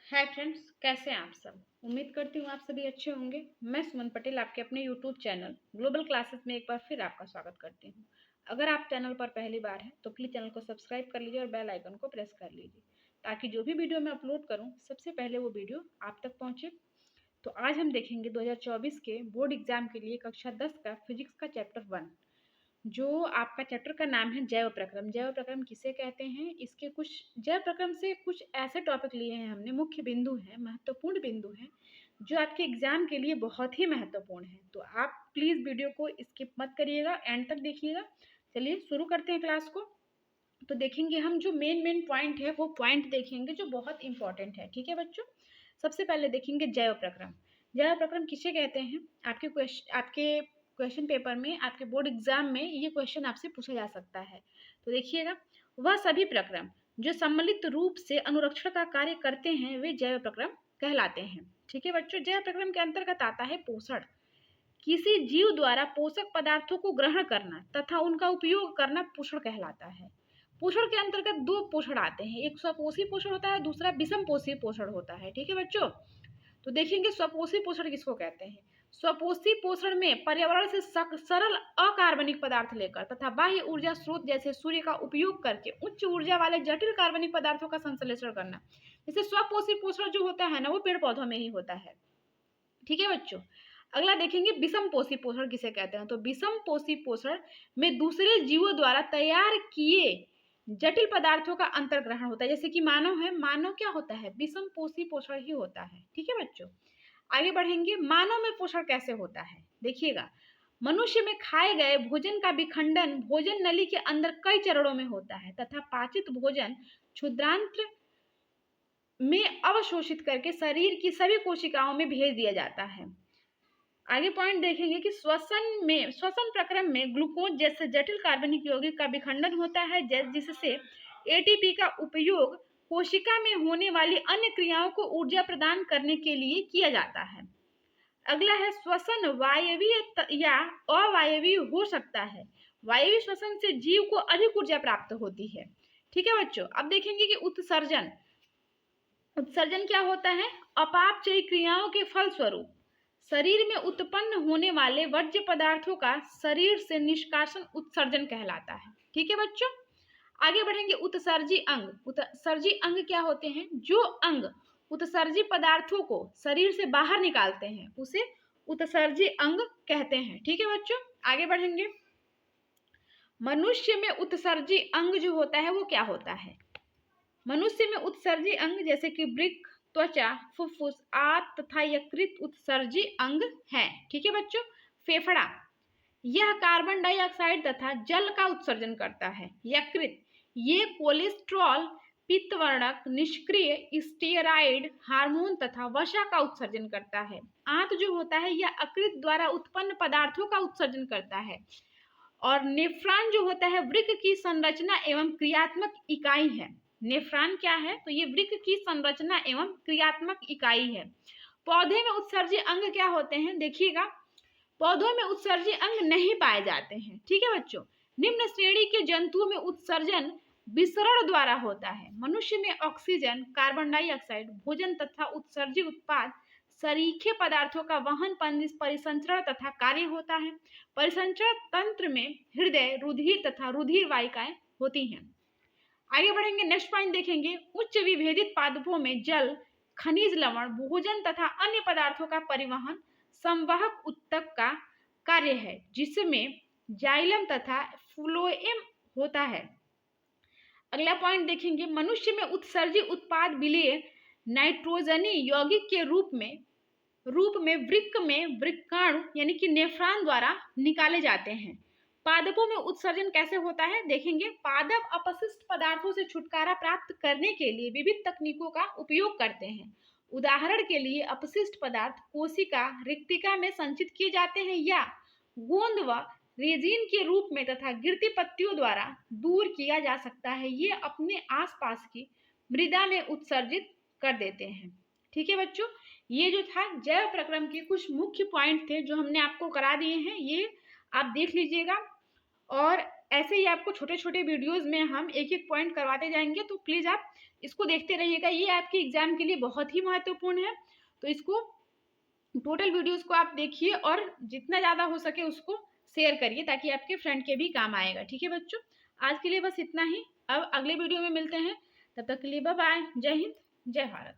Hi friends, कैसे हैं आप सब। उम्मीद करती हूँ आप सभी अच्छे होंगे। मैं सुमन पटेल आपके अपने यूट्यूब चैनल ग्लोबल क्लासेस में एक बार फिर आपका स्वागत करती हूँ। अगर आप चैनल पर पहली बार हैं तो प्लीज़ चैनल को सब्सक्राइब कर लीजिए और बेल आइकन को प्रेस कर लीजिए ताकि जो भी वीडियो मैं अपलोड करूँ सबसे पहले वो वीडियो आप तक पहुँचे। तो आज हम देखेंगे 2024 के बोर्ड एग्जाम के लिए कक्षा 10 का फिजिक्स का चैप्टर 1, जो आपका चैप्टर का नाम है जैव प्रक्रम। जैव प्रक्रम किसे कहते हैं, इसके कुछ जैव प्रक्रम से कुछ ऐसे टॉपिक लिए हैं हमने, मुख्य बिंदु हैं, महत्वपूर्ण बिंदु हैं जो आपके एग्जाम के लिए बहुत ही महत्वपूर्ण है। तो आप प्लीज़ वीडियो को स्किप मत करिएगा, एंड तक देखिएगा। चलिए शुरू करते हैं क्लास को। तो देखेंगे हम जो मेन पॉइंट है वो पॉइंट देखेंगे जो बहुत इंपॉर्टेंट है। ठीक है बच्चों, सबसे पहले देखेंगे जैव प्रक्रम। जैव प्रक्रम किसे कहते हैं, आपके क्वेश्चन पेपर में, आपके बोर्ड एग्जाम में ये क्वेश्चन आपसे पूछा जा सकता है। तो देखिएगा, वह सभी प्रक्रम जो सम्मिलित रूप से अनुरक्षण का कार्य करते हैं वे जैव प्रक्रम कहलाते हैं। ठीक है बच्चों, जैव प्रक्रम के अंतर्गत आता है पोषण। किसी जीव द्वारा पोषक पदार्थों को ग्रहण करना तथा उनका उपयोग करना पोषण कहलाता है। पोषण के अंतर्गत दो पोषण आते हैं, एक स्वपोषी पोषण होता है, दूसरा विषम पोषी पोषण होता है। ठीक है बच्चों, तो देखेंगे स्वपोषी पोषण किसको कहते हैं। स्वपोषी पोषण में पर्यावरण से सरल अकार्बनिक पदार्थ लेकर तथा बाह्य ऊर्जा स्रोत जैसे सूर्य का उपयोग करके उच्च ऊर्जा वाले जटिल कार्बनिक पदार्थों का संश्लेषण करना। जैसे स्वपोषी पोषण जो होता है ना, वो पेड़ पौधों में ही होता है। ठीक है बच्चों, अगला देखेंगे विषम पोषी पोषण किसे कहते हैं। तो विषम पोषी पोषण में दूसरे जीवों द्वारा तैयार किए जटिल पदार्थों का अंतर्ग्रहण होता है। जैसे कि मानव है, मानव क्या होता है, विषम पोषी पोषण ही होता है। ठीक है बच्चों, आगे बढ़ेंगे। मानव में पोषण कैसे होता है, देखिएगा। मनुष्य में खाए गए भोजन का विखंडन भोजन नली के अंदर कई चरणों में होता है तथा पाचित भोजन क्षुद्रांत्र में अवशोषित करके शरीर की सभी कोशिकाओं में भेज दिया जाता है। आगे पॉइंट देखेंगे कि श्वसन प्रक्रम में ग्लूकोज जैसे जटिल कार्बनिक यौगिक का विखंडन होता है, जिससे एटीपी का उपयोग कोशिका में होने वाली अन्य क्रियाओं को ऊर्जा प्रदान करने के लिए किया जाता है। अगला है श्वसन वायवीय या अवायवीय हो सकता है। वायवीय श्वसन से जीव को अधिक ऊर्जा प्राप्त होती है। ठीक है बच्चों, अब देखेंगे कि उत्सर्जन। उत्सर्जन क्या होता है, अपापचयी क्रियाओं के फलस्वरूप शरीर में उत्पन्न होने वाले वर्ज्य पदार्थों का शरीर से निष्कासन उत्सर्जन कहलाता है। ठीक है बच्चों, आगे बढ़ेंगे। उत्सर्जी अंग। उत्सर्जी अंग क्या होते हैं, जो अंग उत्सर्जी पदार्थों को शरीर से बाहर निकालते हैं उसे उत्सर्जी अंग कहते हैं। ठीक है बच्चों, आगे बढ़ेंगे। मनुष्य में उत्सर्जी अंग जो होता है वो क्या होता है। मनुष्य में उत्सर्जी अंग जैसे कि वृक्क, त्वचा, फुफ्फुस आदि तथा यकृत उत्सर्जी अंग है। ठीक है बच्चों। फेफड़ा, यह कार्बन डाइऑक्साइड तथा जल का उत्सर्जन करता है। यकृत, ये कोलेस्ट्रॉल, पित्तवर्धक, निष्क्रिय स्टेरॉइड हार्मोन तथा वसा का उत्सर्जन करता है। आंत जो होता है यह यकृत द्वारा उत्पन्न पदार्थों का उत्सर्जन करता है। और नेफ्रॉन जो होता है वृक्क की संरचना एवं क्रियात्मक इकाई है। नेफ्रॉन क्या है, तो ये वृक्क की संरचना एवं क्रियात्मक इकाई है। पौधे में उत्सर्जी अंग क्या होते हैं, देखिएगा। पौधों में उत्सर्जी अंग नहीं पाए जाते हैं। ठीक है बच्चों, निम्न श्रेणी के जंतुओं में उत्सर्जन विसरण द्वारा होता है। मनुष्य में ऑक्सीजन, कार्बन डाइऑक्साइड, भोजन तथा उत्सर्जी उत्पाद सरीखे पदार्थों का वहन, परिसंचरण तथा कार्य होता है। परिसंचरण तंत्र में हृदय, रुधिर तथा रुधिर वाहिकाएं होती हैं। आगे बढ़ेंगे, नेक्स्ट पॉइंट देखेंगे। उच्च विभेदित पादपों में जल, खनिज लवण, भोजन तथा अन्य पदार्थों का परिवहन संवाहक ऊतक का कार्य है, जिसमें जाइलम तथा फ्लोएम होता है। अगला पॉइंट देखेंगे। मनुष्य में उत्सर्जी उत्पाद विलेय नाइट्रोजनी यौगिक के रूप में वृक्क में वृक्काणु यानी कि नेफ्रॉन द्वारा निकाले जाते हैं। पादपों में उत्सर्जन कैसे होता है, देखेंगे। पादप अपशिष्ट पदार्थों से छुटकारा प्राप्त करने के लिए विविध तकनीकों का उपयोग करते हैं। उदाहरण के लिए अपशिष्ट पदार्थ कोशिका रिक्तिका में संचित किए जाते हैं या गोंद व रेजिन के रूप में तथा गिरती पत्तियों द्वारा दूर किया जा सकता है। ये अपने आसपास की मृदा में उत्सर्जित कर देते हैं। ठीक है बच्चों, ये जो था जैव प्रक्रम के कुछ मुख्य पॉइंट थे जो हमने आपको करा दिए हैं, ये आप देख लीजिएगा। और ऐसे ही आपको छोटे छोटे वीडियोस में हम एक एक पॉइंट करवाते जाएंगे, तो प्लीज़ आप इसको देखते रहिएगा। ये आपके एग्जाम के लिए बहुत ही महत्वपूर्ण है, तो इसको टोटल वीडियोस को आप देखिए और जितना ज़्यादा हो सके उसको शेयर करिए ताकि आपके फ्रेंड के भी काम आएगा। ठीक है बच्चों, आज के लिए बस इतना ही। अब अगले वीडियो में मिलते हैं, तब तक के लिए बाय बाय। जय हिंद, जय भारत।